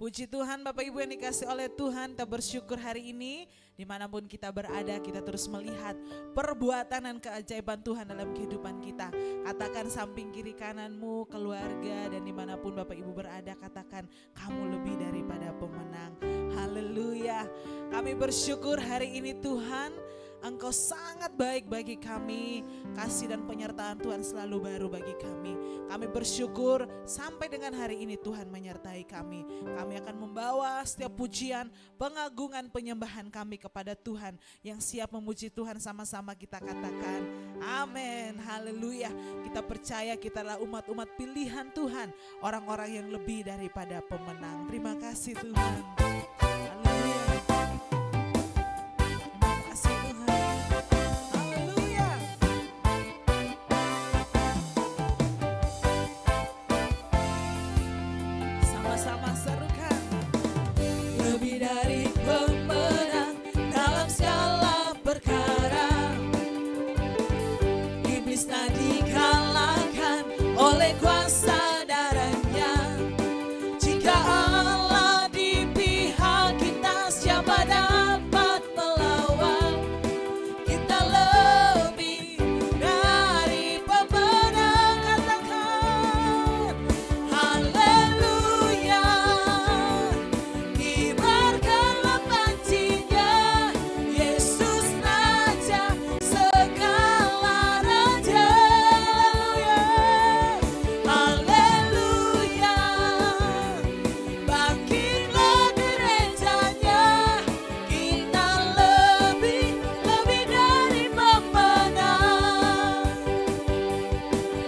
Puji Tuhan Bapak Ibu yang dikasih oleh Tuhan, kita bersyukur hari ini dimanapun kita berada kita terus melihat perbuatan dan keajaiban Tuhan dalam kehidupan kita. Katakan samping kiri kananmu, keluarga dan dimanapun Bapak Ibu berada, katakan kamu lebih daripada pemenang. Haleluya. Kami bersyukur hari ini Tuhan, Engkau sangat baik bagi kami, kasih dan penyertaan Tuhan selalu baru bagi kami. Kami bersyukur sampai dengan hari ini Tuhan menyertai kami. Kami akan membawa setiap pujian, pengagungan, penyembahan kami kepada Tuhan. Yang siap memuji Tuhan sama-sama kita katakan amin, haleluya. Kita percaya kita adalah umat-umat pilihan Tuhan, orang-orang yang lebih daripada pemenang. Terima kasih Tuhan. Haleluya. Sama serukan. Lebih dari pemenang dalam segala perkara, iblis tak dikalahkan oleh kuasa darahnya. Jika Allah di pihak kita, siapa dapat melawan? Kita lebih dari pemenang, katakan haleluya. Kibarkanlah pancinya, Yesus Raja segala raja. Haleluya, bangkitlah gerejanya, kita lebih dari pemenang.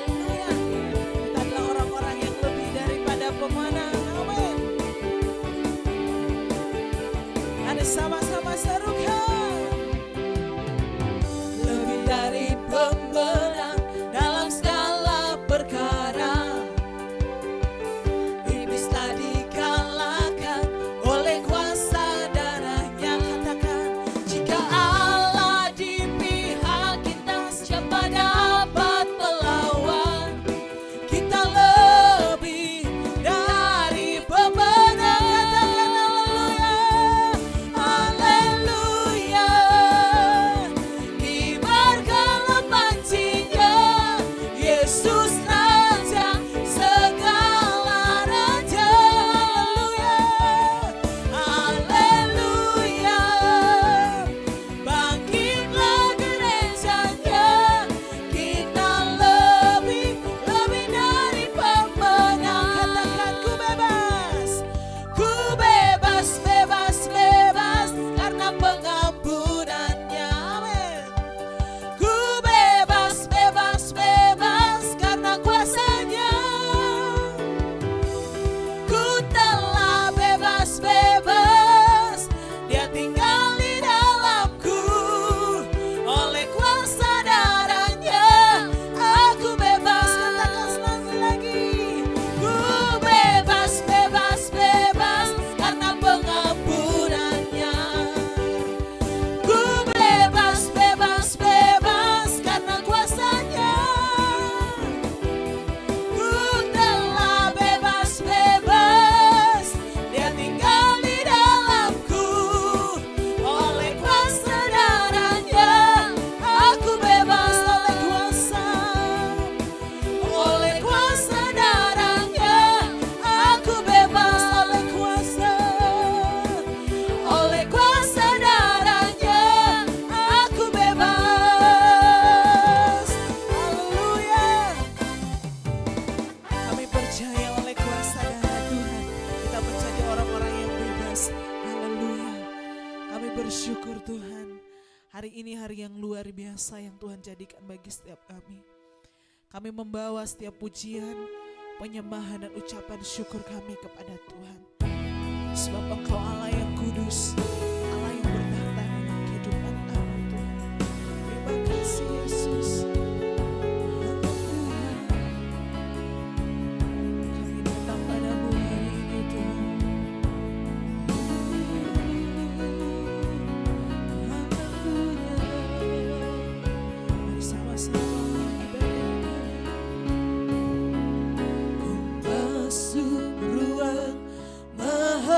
Haleluya, kita adalah orang-orang yang lebih daripada pemenang. Amin. Ada sama-sama serukan. Lebih dari pemenang dalam segala perkara, iblis tak dikalahkan oleh kuasa darahnya. Katakan jika Allah di pihak kita, siapa dapat melawan? Kita lebih dari pemenang. Katakan haleluya, haleluya. Kibarkanlah pancinya, Yesus Raja segala raja. Haleluya, bangkitlah gerejanya, kita lebih dari pemenang. Katakan ku bebas, bebas, bebas karena pengampunannya. Amin. Ku bebas, bebas, bebas karena kuasanya. Ku telah bebas, bebas, Dia tinggal di dalamku. Oleh kuasa darahnya aku bebas. Katakan sekali lagi. Ku bebas, bebas, bebas karena pengampunannya. Ku bebas, bebas, bebas karena kuasanya. Ku telah bebas, bebas, Dia tinggal di dalamku. Oleh kuasa darahnya aku bebas. Oleh kuasa darahnya aku bebas. Oleh kuasa darahnya aku bebas. Haleluya. Kami percaya oleh kuasa darah Tuhan, kita menjadi orang-orang yang bebas. Haleluya. Kami bersyukur Tuhan, hari ini hari yang luar biasa yang Tuhan jadikan bagi setiap kami. Kami membawa setiap pujian, penyembahan dan ucapan syukur kami kepada Tuhan. Sebab Engkau Allah yang kudus, Allah yang bertahta dalam kehidupan kami Tuhan. Terima kasih Yesus. Haleluya. Kami datang padamu hari ini Tuhan. Haleluya. Mari sama-sama ibadah. Ku masuk ruang maha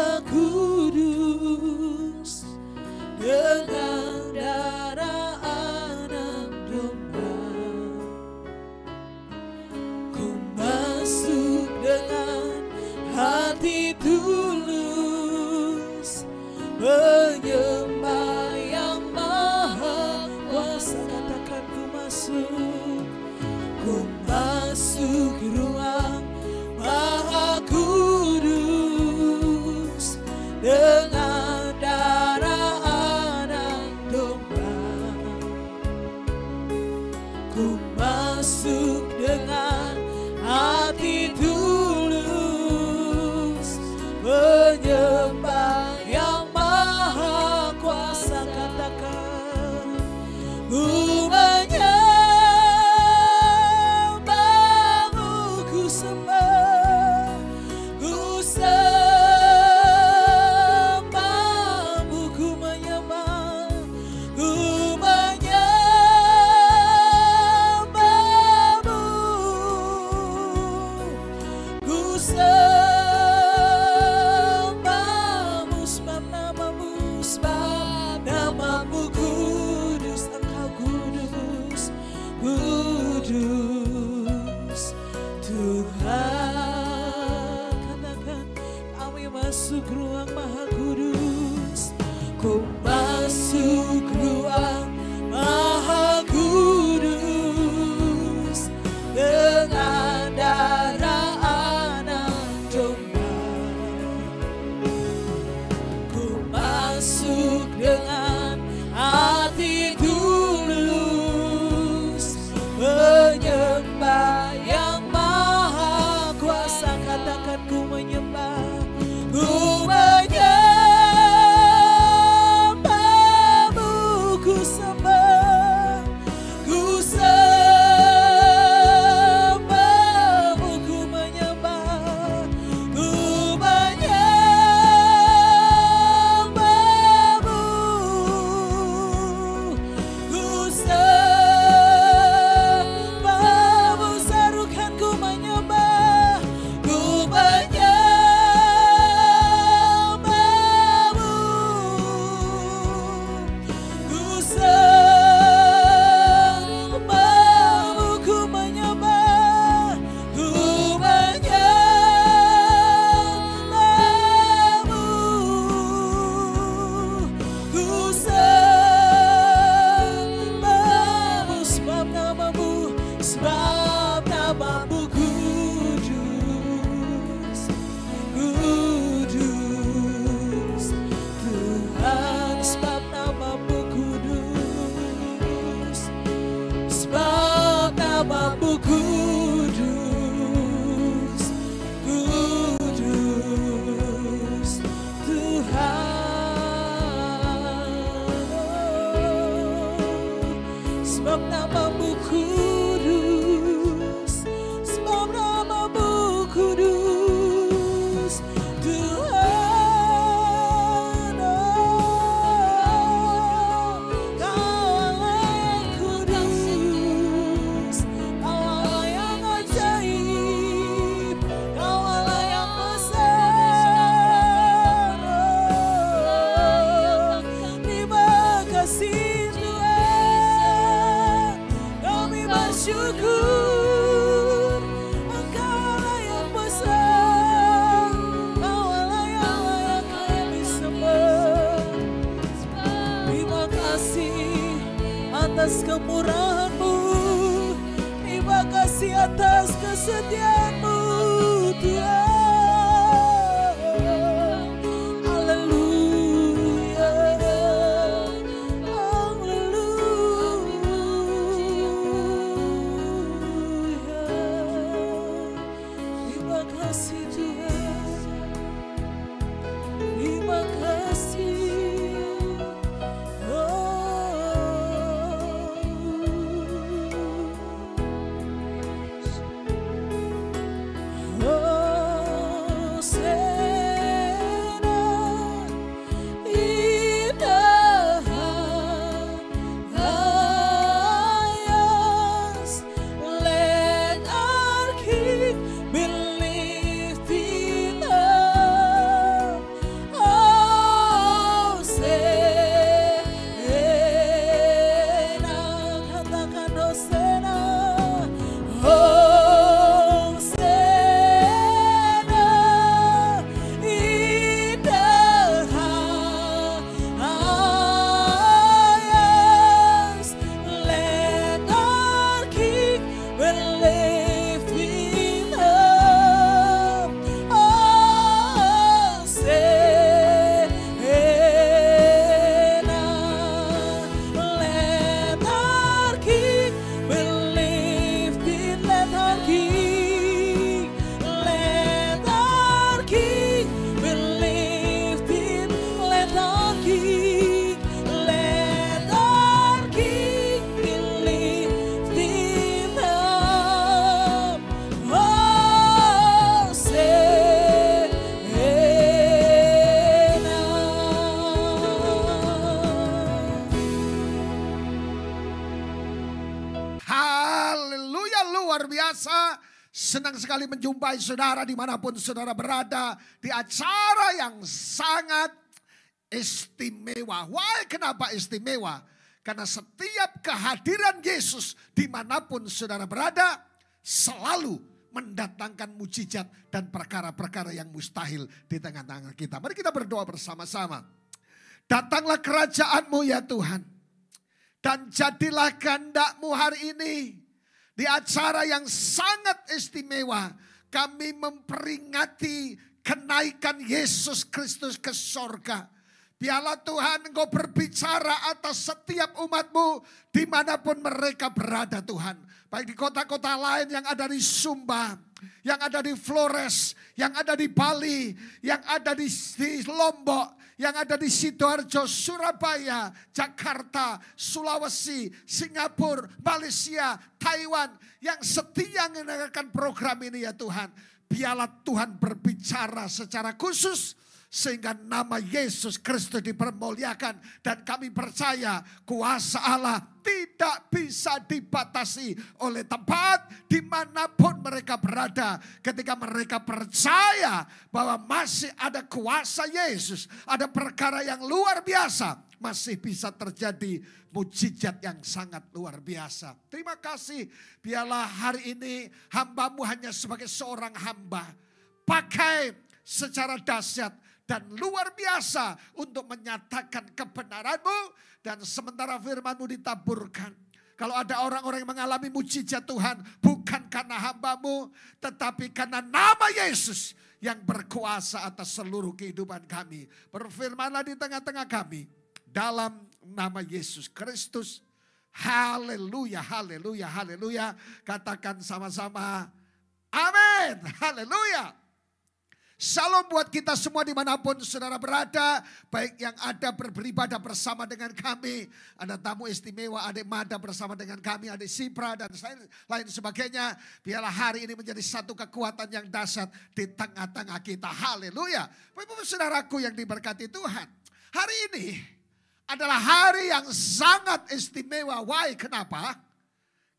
Sebab namamu kudus, sebab namamu kudus, Tuhan. Kau yang kudus, Kau yang ajaib, Kau yang besar. Terima kasih Tuhan, kami bersyukur. Engkau yang besar, Kau yang layak disembah. Terima kasih atas kemurahan-Mu, terima kasih atas kesetiaan-Mu Tuhan. Haleluya, haleluya. Terima kasih Tuhan, terima kasih. Senang sekali menjumpai saudara dimanapun saudara berada di acara yang sangat istimewa. Why? Kenapa istimewa? Karena setiap kehadiran Yesus dimanapun saudara berada selalu mendatangkan mujizat dan perkara-perkara yang mustahil di tengah-tengah kita. Mari kita berdoa bersama-sama. Datanglah kerajaan-Mu ya Tuhan. Dan jadilah kehendak-Mu hari ini. Di acara yang sangat istimewa, kami memperingati kenaikan Yesus Kristus ke sorga. Biarlah Tuhan Engkau berbicara atas setiap umat-Mu dimanapun mereka berada Tuhan. Baik di kota-kota lain yang ada di Sumba, yang ada di Flores, yang ada di Bali, yang ada di Lombok, yang ada di Sidoarjo, Surabaya, Jakarta, Sulawesi, Singapura, Malaysia, Taiwan, yang setia mendengarkan program ini ya Tuhan. Biarlah Tuhan berbicara secara khusus sehingga nama Yesus Kristus dipermuliakan. Dan kami percaya kuasa Allah tidak bisa dibatasi oleh tempat dimanapun mereka berada. Ketika mereka percaya bahwa masih ada kuasa Yesus, ada perkara yang luar biasa, masih bisa terjadi mujizat yang sangat luar biasa. Terima kasih. Biarlah hari ini hamba-Mu hanya sebagai seorang hamba. Pakai secara dahsyat dan luar biasa untuk menyatakan kebenaran-Mu. Dan sementara firman-Mu ditaburkan. Kalau ada orang-orang yang mengalami mujizat Tuhan, bukan karena hamba-Mu, tetapi karena nama Yesus yang berkuasa atas seluruh kehidupan kami. Berfirmanlah di tengah-tengah kami. Dalam nama Yesus Kristus. Haleluya, haleluya, haleluya. Katakan sama-sama. Amin, haleluya. Salam buat kita semua dimanapun saudara berada. Baik yang ada beribadah bersama dengan kami. Ada tamu istimewa Adik Mada bersama dengan kami. Adik Sipra dan lain sebagainya. Biarlah hari ini menjadi satu kekuatan yang dahsyat di tengah-tengah kita. Haleluya. Bapak-ibu saudaraku yang diberkati Tuhan. Hari ini adalah hari yang sangat istimewa. Why? Kenapa?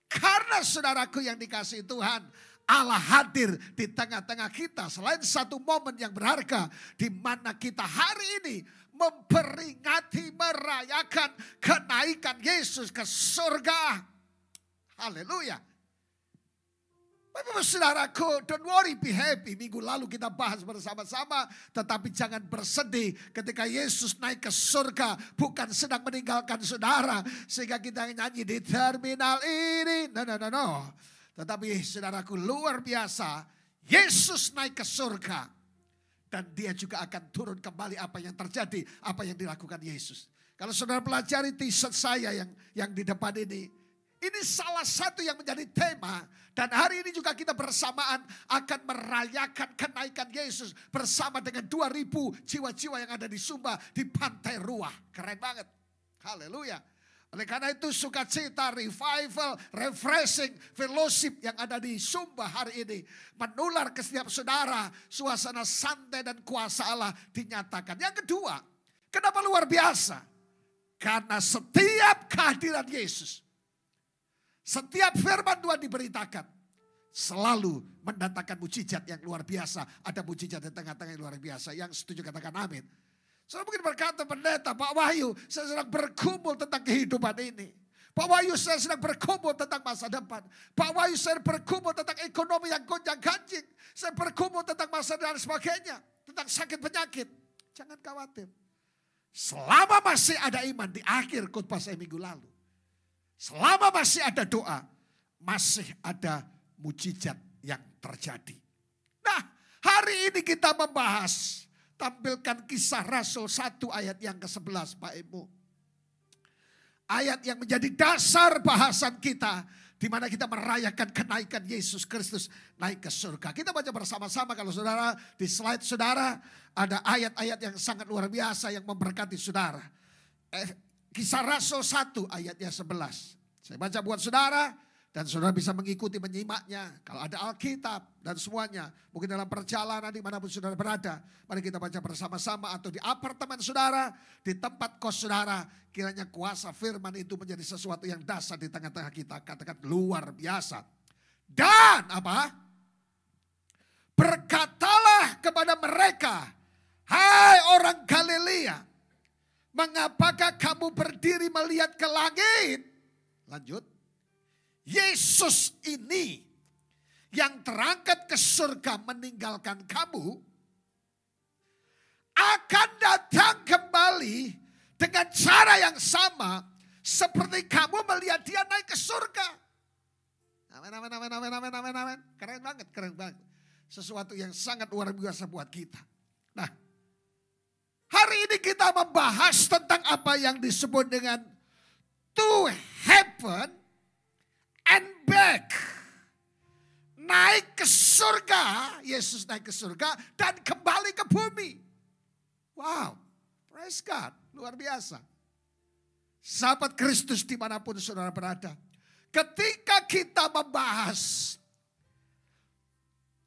Karena saudaraku yang dikasihi Tuhan, Allah hadir di tengah-tengah kita. Selain satu momen yang berharga di mana kita hari ini memperingati, merayakan kenaikan Yesus ke surga. Haleluya. Bapak saudaraku, don't worry, be happy. Minggu lalu kita bahas bersama-sama. Tetapi jangan bersedih ketika Yesus naik ke surga. Bukan sedang meninggalkan saudara. Sehingga kita nyanyi di terminal ini. No. Tetapi saudaraku luar biasa, Yesus naik ke surga. Dan dia juga akan turun kembali apa yang terjadi, apa yang dilakukan Yesus. Kalau saudara pelajari t-shirt saya yang di depan ini salah satu yang menjadi tema. Dan hari ini juga kita bersamaan akan merayakan kenaikan Yesus bersama dengan 2.000 jiwa-jiwa yang ada di Sumba di Pantai Ruah. Keren banget. Haleluya. Oleh karena itu sukacita, revival, refreshing, fellowship yang ada di Sumba hari ini menular ke setiap saudara. Suasana santai dan kuasa Allah dinyatakan. Yang kedua, kenapa luar biasa? Karena setiap kehadiran Yesus, setiap firman Tuhan diberitakan, selalu mendatangkan mujizat yang luar biasa. Ada mujizat di tengah-tengah yang luar biasa. Yang setuju katakan amin. Saya mungkin berkata, pendeta, Pak Wahyu, saya sedang bergumul tentang kehidupan ini. Pak Wahyu, saya sedang bergumul tentang masa depan. Pak Wahyu, saya bergumul tentang ekonomi yang gonjang-ganjing. Saya bergumul tentang masa dan sebagainya. Tentang sakit penyakit. Jangan khawatir. Selama masih ada iman di akhir khotbah saya minggu lalu. Selama masih ada doa, masih ada mujizat yang terjadi. Nah, hari ini kita membahas, tampilkan Kisah Rasul 1 ayat yang ke-11 Pak Ibu. Ayat yang menjadi dasar bahasan kita, di mana kita merayakan kenaikan Yesus Kristus naik ke surga. Kita baca bersama-sama, kalau saudara di slide saudara ada ayat-ayat yang sangat luar biasa yang memberkati saudara. Kisah Rasul 1 ayatnya 11. Saya baca buat saudara dan saudara bisa mengikuti menyimaknya. Kalau ada Alkitab dan semuanya, mungkin dalam perjalanan dimanapun saudara berada, mari kita baca bersama-sama atau di apartemen saudara, di tempat kos saudara. Kiranya kuasa firman itu menjadi sesuatu yang dahsyat di tengah-tengah kita. Katakan luar biasa. Dan apa? Berkatalah kepada mereka, hai orang Galilea, mengapakah kamu berdiri melihat ke langit? Lanjut. Yesus ini yang terangkat ke surga meninggalkan kamu akan datang kembali dengan cara yang sama seperti kamu melihat dia naik ke surga. Amin. Keren banget. Sesuatu yang sangat luar biasa buat kita. Nah, hari ini kita membahas tentang apa yang disebut dengan to heaven and back. Naik ke surga, Yesus naik ke surga dan kembali ke bumi. Wow, praise God, luar biasa. Sahabat Kristus dimanapun saudara berada. Ketika kita membahas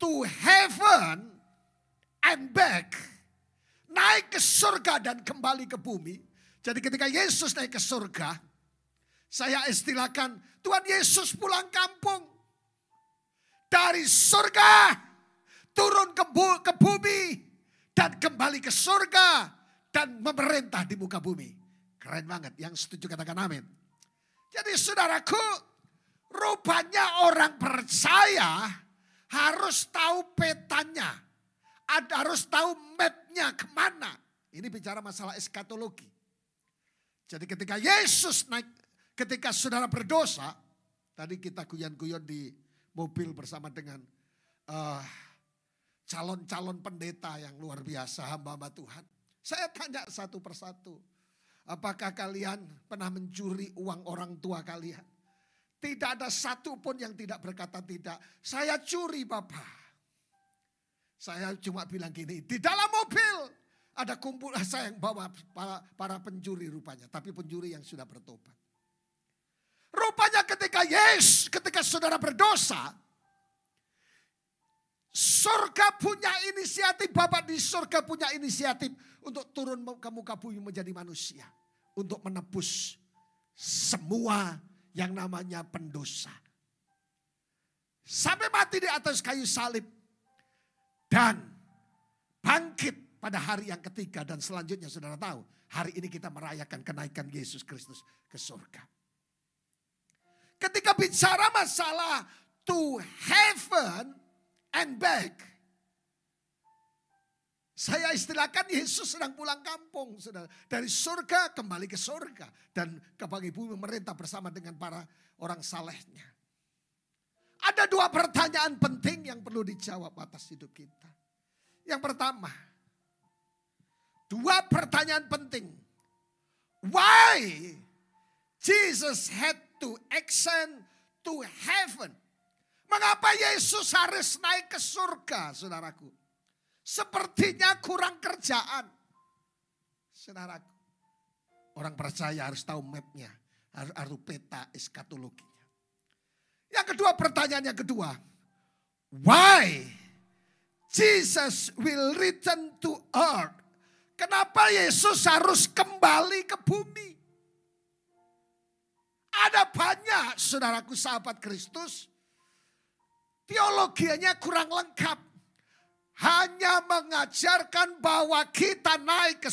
to heaven and back, naik ke surga dan kembali ke bumi. Jadi ketika Yesus naik ke surga, saya istilahkan Tuhan Yesus pulang kampung. Dari surga turun ke bumi dan kembali ke surga dan memerintah di muka bumi. Keren banget, yang setuju katakan amin. Jadi saudaraku, rupanya orang percaya harus tahu petanya. Harus tahu mapnya kemana. Ini bicara masalah eskatologi. Jadi ketika Yesus naik, ketika saudara berdosa, tadi kita guyon-guyon di mobil bersama dengan calon-calon pendeta yang luar biasa, hamba-hamba Tuhan. Saya tanya satu persatu, apakah kalian pernah mencuri uang orang tua kalian? Tidak ada satu pun yang tidak berkata tidak. Saya curi Bapak. Saya cuma bilang gini, di dalam mobil ada kumpulan saya yang bawa para pencuri rupanya. Tapi pencuri yang sudah bertobat. Rupanya ketika saudara berdosa, surga punya inisiatif, Bapak di surga punya inisiatif untuk turun ke muka bumi menjadi manusia. Untuk menebus semua yang namanya pendosa. Sampai mati di atas kayu salib. Dan bangkit pada hari yang ketiga. Dan selanjutnya saudara tahu, hari ini kita merayakan kenaikan Yesus Kristus ke surga. Ketika bicara masalah to heaven and back, saya istilahkan Yesus sedang pulang kampung, saudara. Dari surga kembali ke surga. Dan ke bumi memerintah bersama dengan para orang salehnya. Ada dua pertanyaan penting yang perlu dijawab atas hidup kita. Yang pertama, dua pertanyaan penting. Why Jesus had to ascend to heaven? Mengapa Yesus harus naik ke surga, saudaraku? Sepertinya kurang kerjaan. Saudaraku, orang percaya harus tahu mapnya, harus peta eskatologinya. Yang kedua, pertanyaan yang kedua. Why Jesus will return to earth? Kenapa Yesus harus kembali ke bumi? Ada banyak saudaraku sahabat Kristus, teologianya kurang lengkap. Hanya mengajarkan bahwa kita naik ke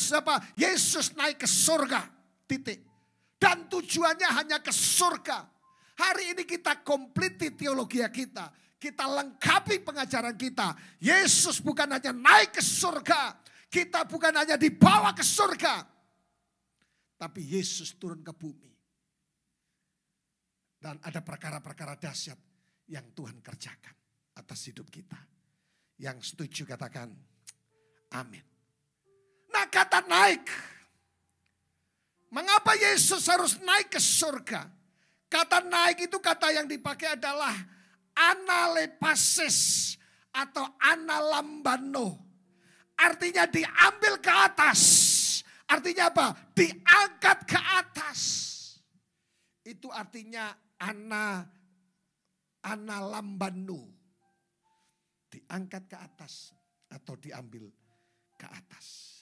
Yesus naik ke surga. Titik. Dan tujuannya hanya ke surga. Hari ini kita kompliti teologi kita. Kita lengkapi pengajaran kita. Yesus bukan hanya naik ke surga. Kita bukan hanya dibawa ke surga. Tapi Yesus turun ke bumi. Dan ada perkara-perkara dahsyat yang Tuhan kerjakan atas hidup kita. Yang setuju katakan amin. Nah, kata naik. Mengapa Yesus harus naik ke surga? Kata naik itu kata yang dipakai adalah analepasis atau analambano. Artinya diambil ke atas. Artinya apa? Diangkat ke atas. Itu artinya analambano. Diangkat ke atas atau diambil ke atas.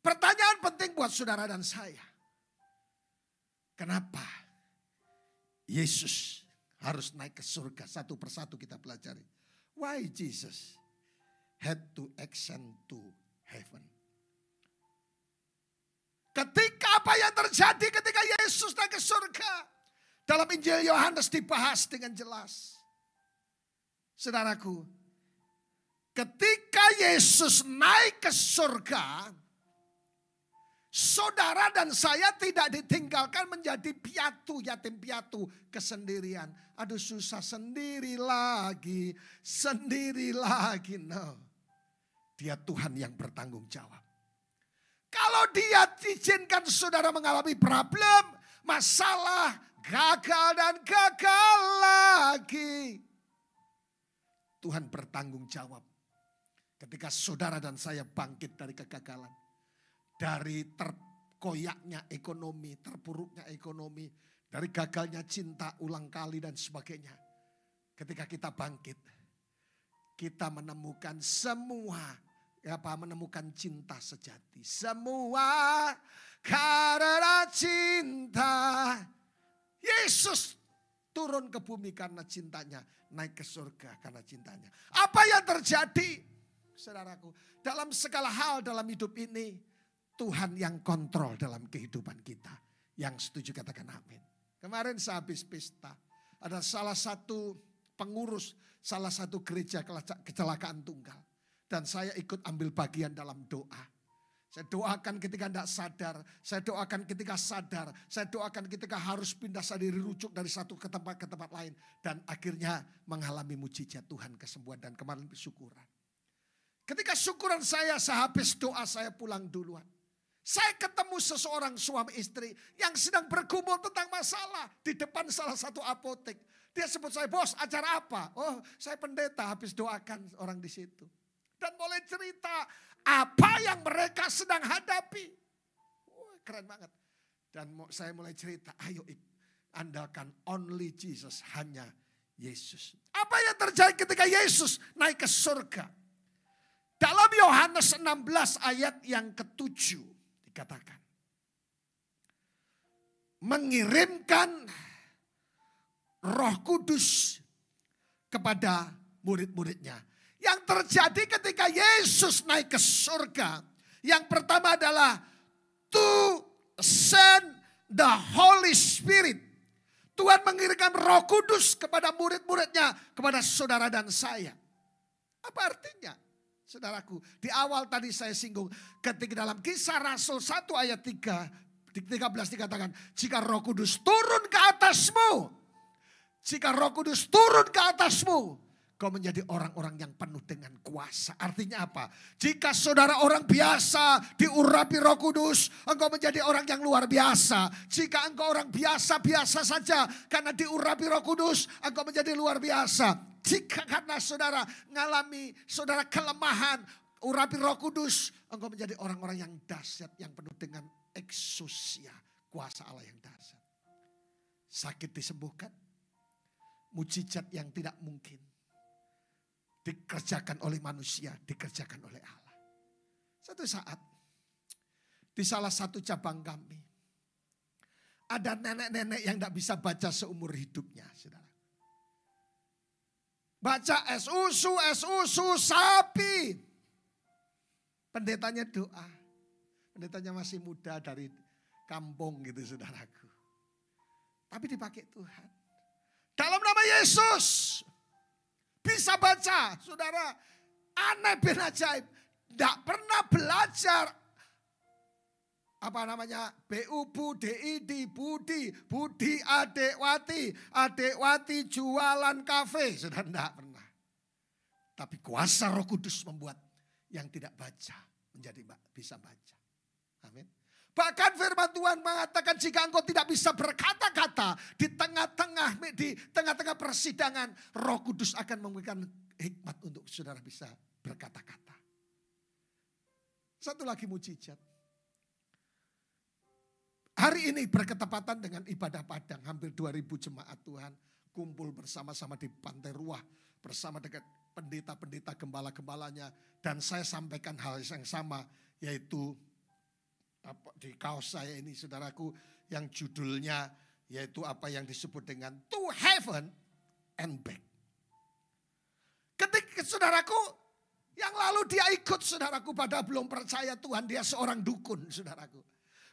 Pertanyaan penting buat saudara dan saya. Kenapa Yesus harus naik ke surga? Satu persatu kita pelajari. Why Jesus had to ascend to heaven? Ketika apa yang terjadi ketika Yesus naik ke surga? Dalam Injil Yohanes dibahas dengan jelas. Saudaraku, ketika Yesus naik ke surga, saudara dan saya tidak ditinggalkan menjadi piatu, yatim piatu, kesendirian. Aduh susah sendiri lagi. No. Dia Tuhan yang bertanggung jawab. Kalau dia izinkan saudara mengalami problem, masalah, gagal dan gagal lagi. Tuhan bertanggung jawab. Ketika saudara dan saya bangkit dari kegagalan. Dari terkoyaknya ekonomi, terpuruknya ekonomi, dari gagalnya cinta ulang kali dan sebagainya. Ketika kita bangkit, kita menemukan menemukan cinta sejati. Semua karena cinta. Yesus turun ke bumi karena cintanya, naik ke surga karena cintanya. Apa yang terjadi, saudaraku, dalam segala hal dalam hidup ini, Tuhan yang kontrol dalam kehidupan kita. Yang setuju katakan amin. Kemarin saya habis pesta. Ada salah satu pengurus, salah satu gereja kecelakaan tunggal. Dan saya ikut ambil bagian dalam doa. Saya doakan ketika tidak sadar. Saya doakan ketika sadar. Saya doakan ketika harus pindah sendiri, rujuk dari satu ke tempat lain. Dan akhirnya mengalami mujizat Tuhan, kesembuhan dan kemarin syukuran. Ketika syukuran saya habis doa, saya pulang duluan. Saya ketemu seseorang suami istri yang sedang bergumul tentang masalah di depan salah satu apotek. Dia sebut saya, bos acara apa? Oh saya pendeta, habis doakan orang di situ. Dan mulai cerita apa yang mereka sedang hadapi. Keren banget. Dan saya mulai cerita, ayo andalkan only Jesus, hanya Yesus. Apa yang terjadi ketika Yesus naik ke surga? Dalam Yohanes 16 ayat yang ke-7 dikatakan. Mengirimkan Roh Kudus kepada murid-muridnya. Yang terjadi ketika Yesus naik ke surga. Yang pertama adalah to send the Holy Spirit. Tuhan mengirimkan Roh Kudus kepada murid-muridnya, kepada saudara dan saya. Apa artinya? Saudaraku, di awal tadi saya singgung ketika dalam Kisah Rasul 1 ayat 13 dikatakan, jika Roh Kudus turun ke atasmu, jika Roh Kudus turun ke atasmu, kau menjadi orang-orang yang penuh dengan kuasa. Artinya apa? Jika saudara orang biasa diurapi Roh Kudus, engkau menjadi orang yang luar biasa. Jika engkau orang biasa-biasa saja karena diurapi Roh Kudus, engkau menjadi luar biasa. Jika karena saudara mengalami saudara kelemahan, urapi Roh Kudus, engkau menjadi orang-orang yang dahsyat, yang penuh dengan eksusia, kuasa Allah yang dahsyat. Sakit disembuhkan, mujizat yang tidak mungkin dikerjakan oleh manusia, dikerjakan oleh Allah. Satu saat di salah satu cabang kami ada nenek-nenek yang tidak bisa baca seumur hidupnya, saudara. Baca es usu sapi. Pendetanya doa. Pendetanya masih muda dari kampung gitu, saudaraku. Tapi dipakai Tuhan. Dalam nama Yesus. Bisa baca, saudara. Aneh bin ajaib. Tidak pernah belajar. Apa namanya? BU, DID, Budi, Adekwati jualan kafe. Saudara tidak pernah. Tapi kuasa Roh Kudus membuat yang tidak baca menjadi bisa baca. Amin. Bahkan firman Tuhan mengatakan jika engkau tidak bisa berkata-kata di tengah-tengah persidangan, Roh Kudus akan memberikan hikmat untuk saudara bisa berkata-kata. Satu lagi mujizat. Hari ini berketepatan dengan ibadah Padang, hampir 2000 jemaat Tuhan kumpul bersama-sama di Pantai Ruah bersama dengan pendeta-pendeta, gembala-gembalanya, dan saya sampaikan hal yang sama, yaitu di kaos saya ini, saudaraku, yang judulnya yaitu apa yang disebut dengan to heaven and back. Ketika saudaraku, yang lalu dia ikut, saudaraku, pada belum percaya Tuhan, dia seorang dukun, saudaraku.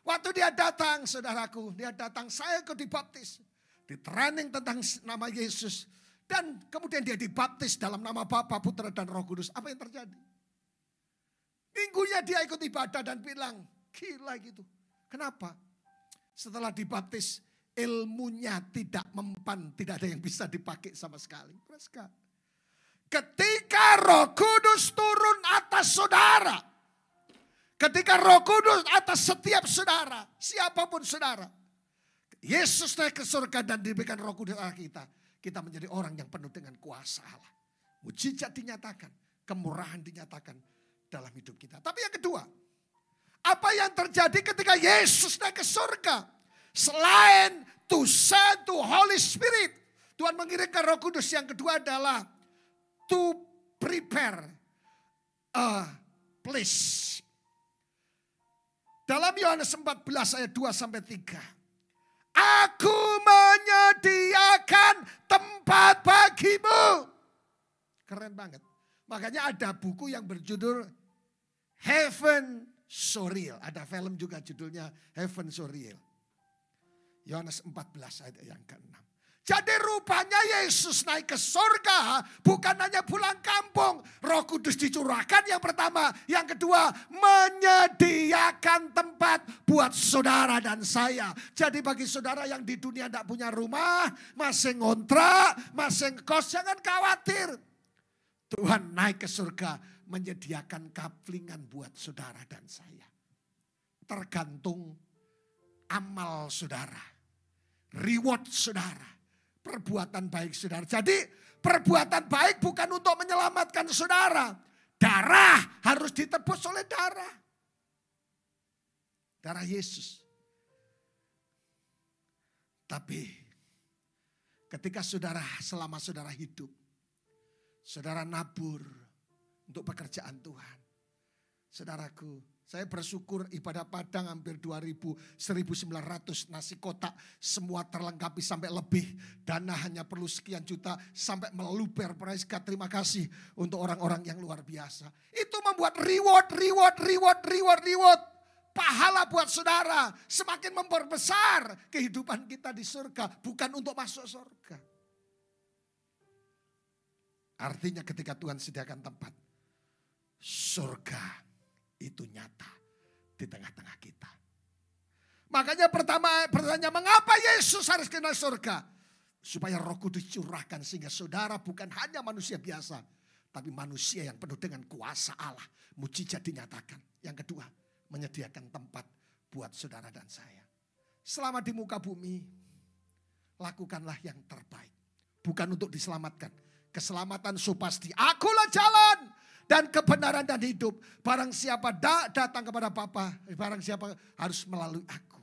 Waktu dia datang, saudaraku, saya ikut dibaptis. Di training tentang nama Yesus. Dan kemudian dia dibaptis dalam nama Bapa, Putra, dan Roh Kudus. Apa yang terjadi? Minggunya dia ikut ibadah dan bilang, gila gitu. Kenapa? Setelah dibaptis, ilmunya tidak mempan, tidak ada yang bisa dipakai sama sekali. Ketika Roh Kudus turun atas saudara, ketika Roh Kudus atas setiap saudara, siapapun saudara, Yesus naik ke surga dan diberikan Roh Kudus Allah kita menjadi orang yang penuh dengan kuasa Allah. Mujizat dinyatakan, kemurahan dinyatakan dalam hidup kita. Tapi yang kedua, apa yang terjadi ketika Yesus naik ke surga? Selain to send to Holy Spirit, Tuhan mengirimkan Roh Kudus. Yang kedua adalah to prepare a place. Dalam Yohanes 14 ayat 2-3. Aku menyediakan tempat bagimu. Keren banget. Makanya ada buku yang berjudul Heaven So Real. Ada film juga judulnya Heaven So Real. Yohanes 14 ayat yang ke-6. Jadi rupanya Yesus naik ke surga bukan hanya pulang kampung. Roh Kudus dicurahkan yang pertama. Yang kedua, menyediakan tempat buat saudara dan saya. Jadi bagi saudara yang di dunia tidak punya rumah, masih ngontrak, masih kos, jangan khawatir. Tuhan naik ke surga menyediakan kaplingan buat saudara dan saya. Tergantung amal saudara, reward saudara. perbuatan baik saudara. Jadi perbuatan baik bukan untuk menyelamatkan saudara. Darah harus ditebus oleh darah. Darah Yesus. Tapi ketika selama saudara hidup, saudara nabur untuk pekerjaan Tuhan. Saudaraku, saya bersyukur ibadah Padang hampir 2.000, 1.900 nasi kotak. Semua terlengkapi sampai lebih. Dana hanya perlu sekian juta sampai meluber. Praise God, terima kasih untuk orang-orang yang luar biasa. Itu membuat reward. Pahala buat saudara. Semakin memperbesar kehidupan kita di surga. Bukan untuk masuk surga. Artinya ketika Tuhan sediakan tempat, surga itu nyata di tengah-tengah kita. Makanya pertanyaan, mengapa Yesus harus kena surga? Supaya Roh Kudus curahkan sehingga saudara bukan hanya manusia biasa, tapi manusia yang penuh dengan kuasa Allah. Mujizat dinyatakan. Yang kedua, menyediakan tempat buat saudara dan saya. Selama di muka bumi, lakukanlah yang terbaik. Bukan untuk diselamatkan. Keselamatan so pasti. Akulah jalan dan kebenaran dan hidup. Barang siapa datang kepada Bapa, barang siapa harus melalui aku.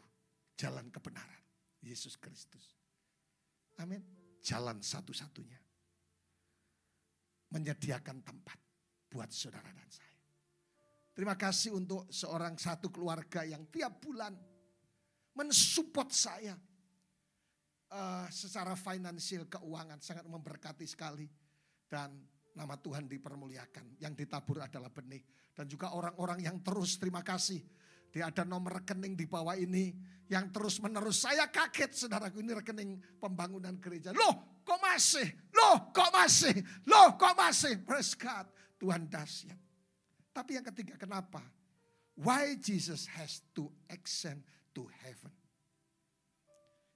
Jalan kebenaran. Yesus Kristus. Amin. Jalan satu-satunya. Menyediakan tempat buat saudara dan saya. Terima kasih untuk satu keluarga yang tiap bulan mensupport saya. Secara finansial, keuangan sangat memberkati sekali. Dan nama Tuhan dipermuliakan. Yang ditabur adalah benih. Dan juga orang-orang yang terus, terima kasih. Dia ada nomor rekening di bawah ini. Yang terus menerus. Saya kaget saudaraku, ini rekening pembangunan gereja. Loh kok masih? Loh kok masih? Loh kok masih? Praise God. Tuhan dahsyat. Tapi yang ketiga, kenapa? Why Jesus has to ascend to heaven?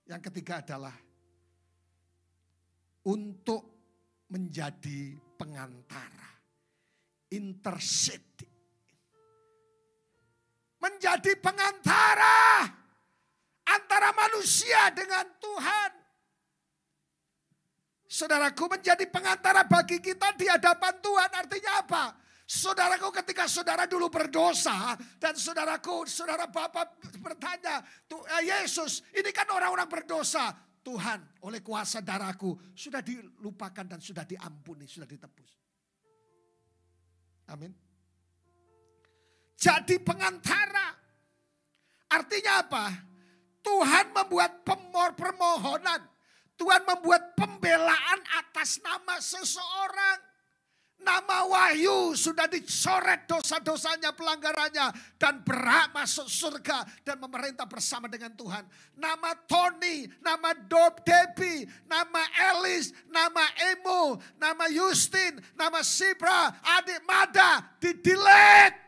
Yang ketiga adalah untuk menjadi pengantara, intercede, menjadi pengantara antara manusia dengan Tuhan. Saudaraku, menjadi pengantara bagi kita di hadapan Tuhan artinya apa? Saudaraku, ketika saudara dulu berdosa dan saudara Bapak bertanya, Yesus, ini kan orang-orang berdosa. Tuhan, oleh kuasa darahku sudah dilupakan dan sudah diampuni, sudah ditebus. Amin. Jadi pengantara. Artinya apa? Tuhan membuat permohonan. Tuhan membuat pembelaan atas nama seseorang. Nama Wahyu sudah dicoret dosa-dosanya, pelanggarannya. Dan berhak masuk surga dan memerintah bersama dengan Tuhan. Nama Tony, nama Debbie, nama Elis, nama Emo, nama Justin, nama Sibra, adik Mada di-delete.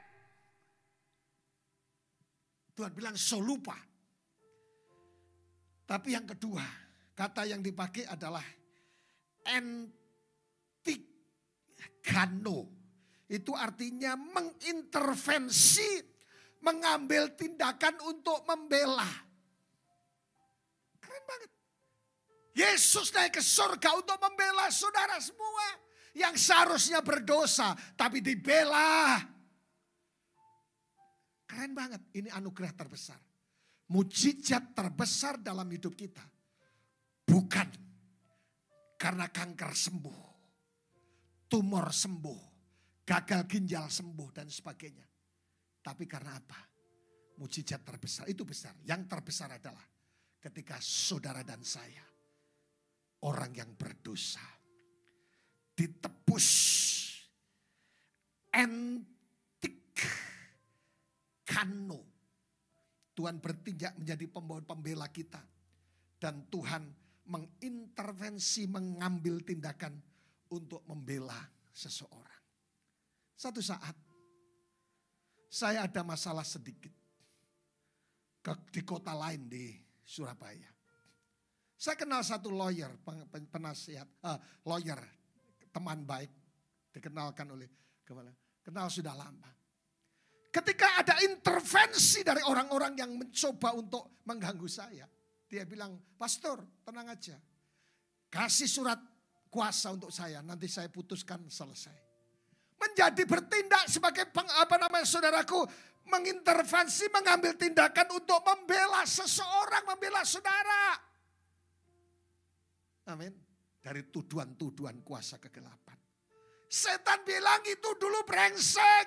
Tuhan bilang so lupa. Tapi yang kedua, kata yang dipakai adalah Gano, itu artinya mengintervensi, mengambil tindakan untuk membela. Keren banget. Yesus naik ke surga untuk membela saudara semua yang seharusnya berdosa, tapi dibela. Keren banget, ini anugerah terbesar. Mujizat terbesar dalam hidup kita. Bukan karena kanker sembuh. Tumor sembuh, gagal ginjal sembuh dan sebagainya. Tapi karena apa? Mujizat terbesar, itu besar. Yang terbesar adalah ketika saudara dan saya, orang yang berdosa, ditebus, kano. Tuhan bertindak menjadi pembela kita. Dan Tuhan mengintervensi, mengambil tindakan untuk membela seseorang. Satu saat, saya ada masalah sedikit di kota lain di Surabaya. Saya kenal satu lawyer, penasihat, lawyer, teman baik, dikenalkan oleh kepala, kenal sudah lama. Ketika ada intervensi dari orang-orang yang mencoba untuk mengganggu saya, dia bilang, pastor tenang aja. kasih surat kuasa untuk saya, nanti saya putuskan selesai. Menjadi bertindak sebagai saudaraku, mengintervensi, mengambil tindakan untuk membela seseorang, membela saudara. Amin. Dari tuduhan-tuduhan kuasa kegelapan. Setan bilang itu dulu brengsek.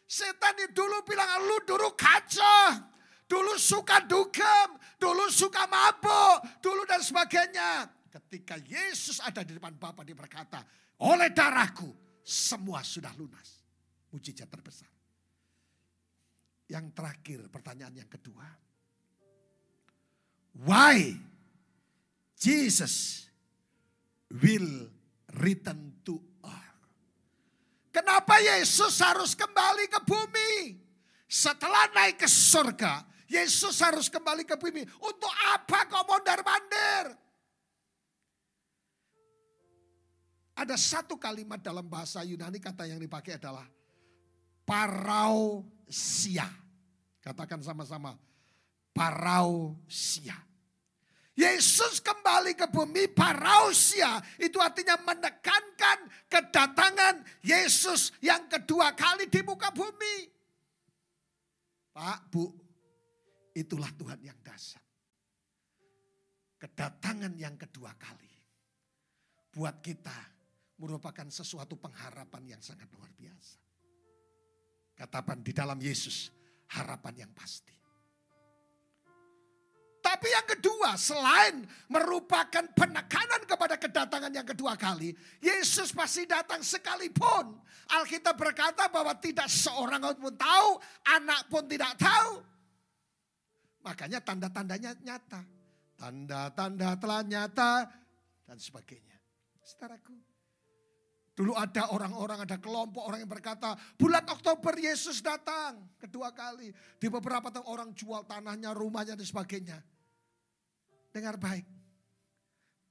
Setan itu dulu bilang lu dulu kacau. Dulu suka dugem, dulu suka mabuk, dulu dan sebagainya. Ketika Yesus ada di depan Bapa, dia berkata, oleh darahku semua sudah lunas. Mujizat terbesar. Yang terakhir, pertanyaan yang kedua. Why Jesus will return to earth? Kenapa Yesus harus kembali ke bumi? Setelah naik ke surga, Yesus harus kembali ke bumi. Untuk apa kok mondar-mandir? Ada satu kalimat dalam bahasa Yunani, kata yang dipakai adalah parousia. Katakan sama-sama, parousia. Yesus kembali ke bumi, parousia. Itu artinya menekankan kedatangan Yesus yang kedua kali di muka bumi. Pak, Bu, itulah Tuhan yang dahsyat. Kedatangan yang kedua kali. Buat kita merupakan sesuatu pengharapan yang sangat luar biasa. Katakan di dalam Yesus harapan yang pasti. Tapi yang kedua, selain merupakan penekanan kepada kedatangan yang kedua kali, Yesus pasti datang sekalipun. Alkitab berkata bahwa tidak seorang pun tahu, anak pun tidak tahu. Makanya tanda-tandanya nyata. Tanda-tanda telah nyata dan sebagainya. Saudaraku, dulu ada orang-orang, ada kelompok orang yang berkata, bulan Oktober Yesus datang kedua kali. Di beberapa tahun orang jual tanahnya, rumahnya dan sebagainya. Dengar baik,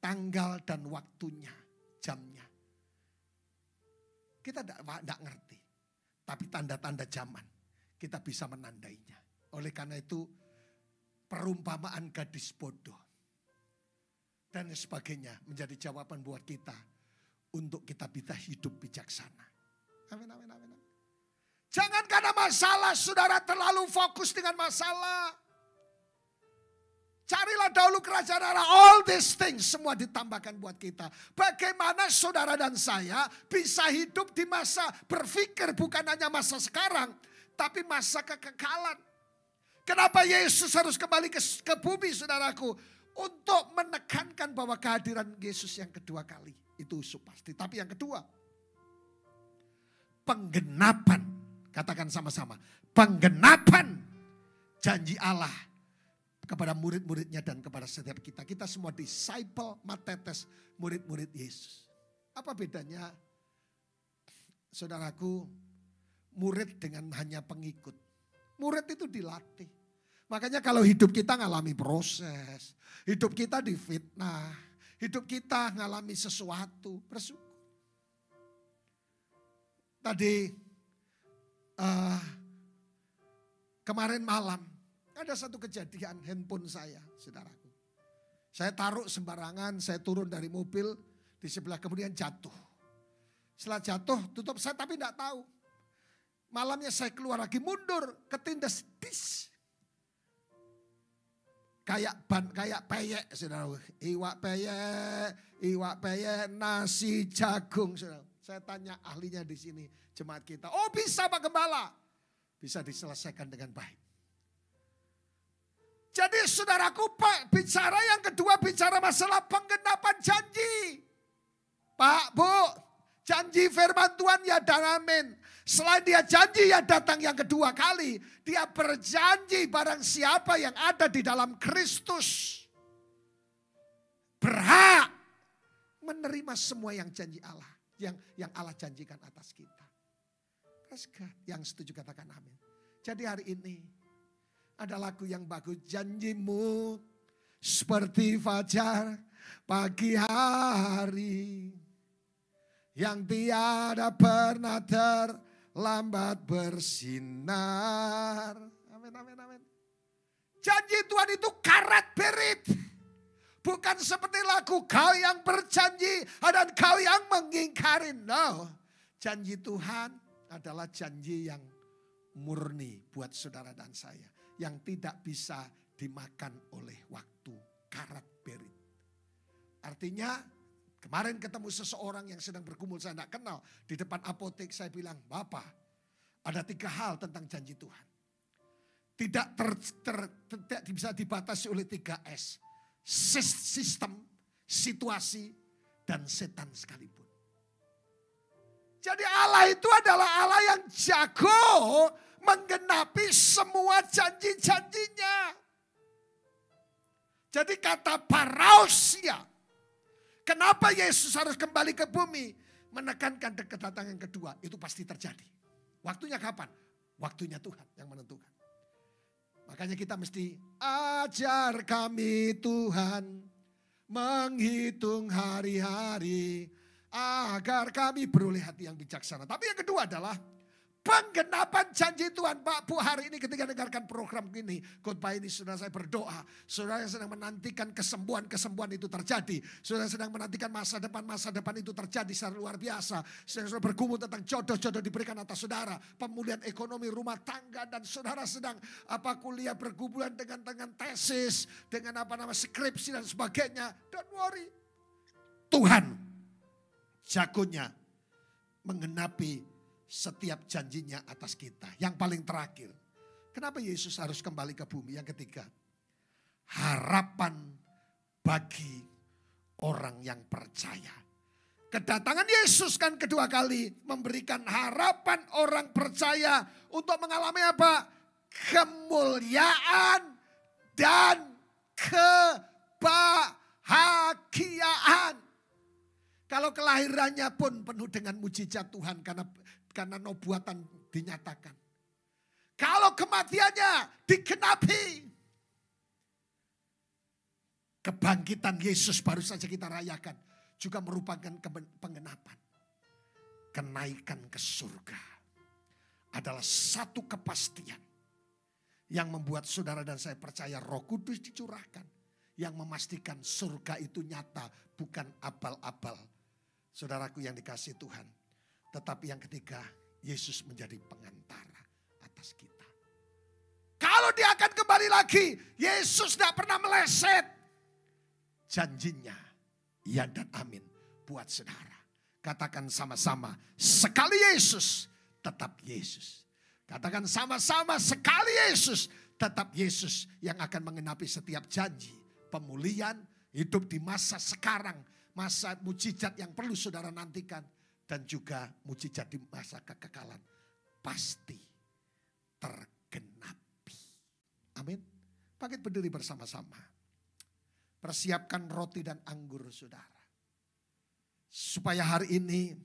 tanggal dan waktunya, jamnya. Kita tidak ngerti, tapi tanda-tanda zaman kita bisa menandainya. Oleh karena itu, perumpamaan gadis bodoh dan sebagainya menjadi jawaban buat kita. Untuk kita bisa hidup bijaksana. Amin, amin, amin. Jangan karena masalah saudara terlalu fokus dengan masalah. Carilah dahulu kerajaan Allah. All these things semua ditambahkan buat kita. Bagaimana saudara dan saya bisa hidup di masa berpikir bukan hanya masa sekarang. Tapi masa kekekalan. Kenapa Yesus harus kembali ke bumi saudaraku. Untuk menekankan bahwa kehadiran Yesus yang kedua kali. Itu pasti. Tapi yang kedua, penggenapan. Katakan sama-sama. Penggenapan janji Allah kepada murid-muridnya dan kepada setiap kita. Kita semua disciple, matetes, murid-murid Yesus. Apa bedanya, saudaraku, murid dengan hanya pengikut? Murid itu dilatih. Makanya kalau hidup kita ngalami proses, hidup kita difitnah, hidup kita ngalami sesuatu, bersyukur. Tadi kemarin malam ada satu kejadian handphone saya, saudaraku. Saya taruh sembarangan, saya turun dari mobil, di sebelah kemudian jatuh. Setelah jatuh, tutup saya tapi tidak tahu. Malamnya saya keluar lagi, mundur, ketindas, dis. Kayak peyek, saudara. Iwak peyek, nasi jagung, saudara. Saya tanya ahlinya di sini, jemaat kita. Oh bisa Pak Gembala. Bisa diselesaikan dengan baik. Jadi saudaraku, Pak, bicara yang kedua, bicara masalah penggenapan janji. Pak, Bu, janji firman Tuhan ya dan amin. Selain dia janji ya datang yang kedua kali, dia berjanji barang siapa yang ada di dalam Kristus berhak menerima semua yang janji Allah, yang Allah janjikan atas kita. Yang setuju katakan amin. Jadi hari ini ada lagu yang bagus, janjimu seperti fajar pagi hari yang tiada pernah terlambat bersinar. Amin, amin, amin. Janji Tuhan itu karat berit. Bukan seperti lagu kau yang berjanji dan kau yang mengingkari. No, janji Tuhan adalah janji yang murni buat saudara dan saya. Yang tidak bisa dimakan oleh waktu, karat berit. Artinya kemarin ketemu seseorang yang sedang bergumul, saya tidak kenal. Di depan apotek saya bilang, Bapak, ada 3 hal tentang janji Tuhan. Tidak bisa dibatasi oleh 3S. Sistem, situasi, dan setan sekalipun. Jadi Allah itu adalah Allah yang jago menggenapi semua janji-janjinya. Jadi kata parousia, kenapa Yesus harus kembali ke bumi? Menekankan kedatangan kedua, itu pasti terjadi. Waktunya kapan? Waktunya Tuhan yang menentukan. Makanya kita mesti ajar kami Tuhan menghitung hari-hari agar kami beroleh hati yang bijaksana. Tapi yang kedua adalah penggenapan janji Tuhan. Pak Bu, hari ini ketika dengarkan program ini, khotbah ini, saudara saya berdoa. Saudara sedang menantikan kesembuhan itu terjadi. Saudara sedang menantikan masa depan itu terjadi secara luar biasa. Saudara bergumul tentang jodoh diberikan atas saudara. Pemulihan ekonomi rumah tangga, dan saudara sedang kuliah bergumulan dengan tesis, dengan skripsi dan sebagainya. Don't worry. Tuhan jagonya menggenapi setiap janjinya atas kita. Yang paling terakhir, kenapa Yesus harus kembali ke bumi? Yang ketiga, harapan bagi orang yang percaya. Kedatangan Yesus kan kedua kali memberikan harapan orang percaya untuk mengalami apa? Kemuliaan dan kebahagiaan. Kalau kelahirannya pun penuh dengan mujizat Tuhan karena nubuatan dinyatakan. Kalau kematiannya digenapi. Kebangkitan Yesus baru saja kita rayakan. Juga merupakan penggenapan. Kenaikan ke surga adalah satu kepastian. Yang membuat saudara dan saya percaya Roh Kudus dicurahkan. Yang memastikan surga itu nyata, bukan abal-abal. Saudaraku yang dikasihi Tuhan. Tetapi yang ketiga, Yesus menjadi pengantara atas kita. Kalau dia akan kembali lagi, Yesus tidak pernah meleset. Janjinya, ya dan amin buat saudara. Katakan sama-sama, sekali Yesus, tetap Yesus. Katakan sama-sama, sekali Yesus, tetap Yesus yang akan mengenapi setiap janji. Pemulihan, hidup di masa sekarang, masa mujizat yang perlu saudara nantikan. Dan juga mujizat di masa kekekalan pasti tergenapi. Amin. Bangkit berdiri bersama-sama. Persiapkan roti dan anggur saudara. Supaya hari ini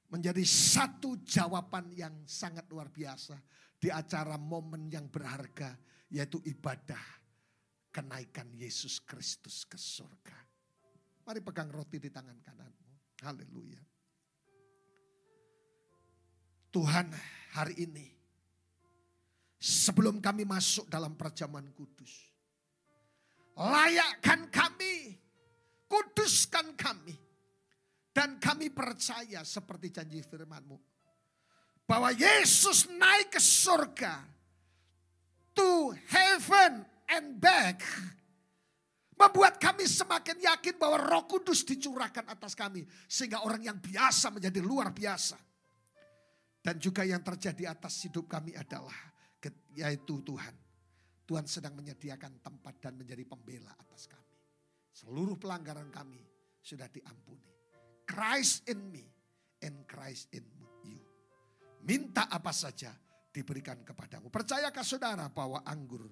menjadi satu jawaban yang sangat luar biasa. Di acara momen yang berharga, yaitu ibadah kenaikan Yesus Kristus ke surga. Mari pegang roti di tangan kananmu. Haleluya. Tuhan, hari ini sebelum kami masuk dalam perjamuan kudus, layakkan kami, kuduskan kami, dan kami percaya seperti janji firman-Mu bahwa Yesus naik ke surga, to heaven and back, membuat kami semakin yakin bahwa Roh Kudus dicurahkan atas kami, sehingga orang yang biasa menjadi luar biasa. Dan juga yang terjadi atas hidup kami adalah, yaitu Tuhan sedang menyediakan tempat dan menjadi pembela atas kami. Seluruh pelanggaran kami sudah diampuni. Christ in me and Christ in you. Minta apa saja diberikan kepadamu. Percayakah saudara bahwa anggur,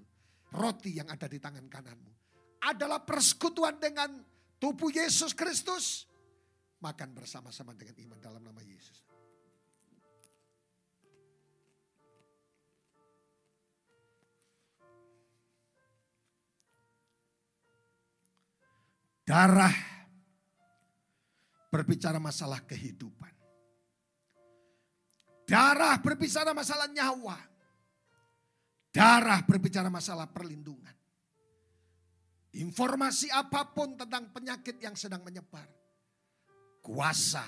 roti yang ada di tangan kananmu adalah persekutuan dengan tubuh Yesus Kristus? Makan bersama-sama dengan iman dalam nama Yesus. Darah berbicara masalah kehidupan. Darah berbicara masalah nyawa. Darah berbicara masalah perlindungan. informasi apapun tentang penyakit yang sedang menyebar, kuasa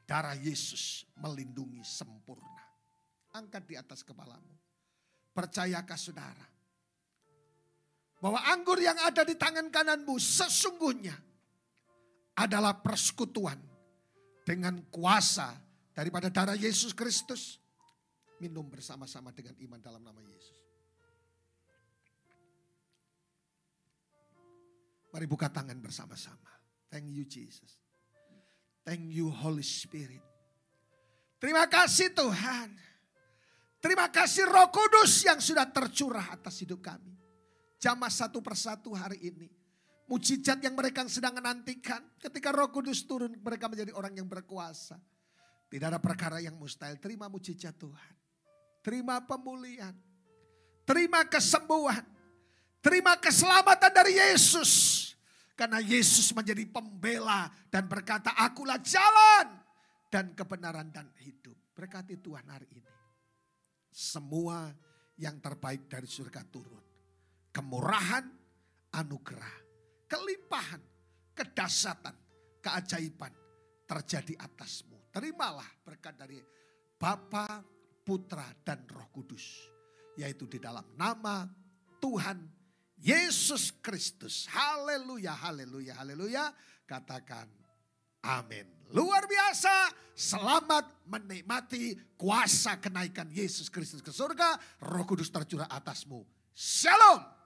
darah Yesus melindungi sempurna. Angkat di atas kepalamu. Percayakah saudara bahwa anggur yang ada di tangan kananmu sesungguhnya adalah persekutuan dengan kuasa daripada darah Yesus Kristus? Minum bersama-sama dengan iman dalam nama Yesus. Mari buka tangan bersama-sama. Thank you Jesus. Thank you Holy Spirit. Terima kasih Tuhan. Terima kasih Roh Kudus yang sudah tercurah atas hidup kami. Jamah satu persatu hari ini. Mujizat yang mereka sedang menantikan. Ketika Roh Kudus turun, mereka menjadi orang yang berkuasa. Tidak ada perkara yang mustahil. Terima mujizat Tuhan. Terima pemulihan. Terima kesembuhan. Terima keselamatan dari Yesus. Karena Yesus menjadi pembela dan berkata, akulah jalan dan kebenaran dan hidup. Berkati Tuhan hari ini. Semua yang terbaik dari surga turun. Kemurahan, anugerah, kelimpahan, kedahsyatan, keajaiban terjadi atasmu. Terimalah berkat dari Bapa, Putra, dan Roh Kudus. Yaitu di dalam nama Tuhan Yesus Kristus. Haleluya, haleluya, haleluya. Katakan amin. Luar biasa. Selamat menikmati kuasa kenaikan Yesus Kristus ke surga. Roh Kudus tercurah atasmu. Shalom.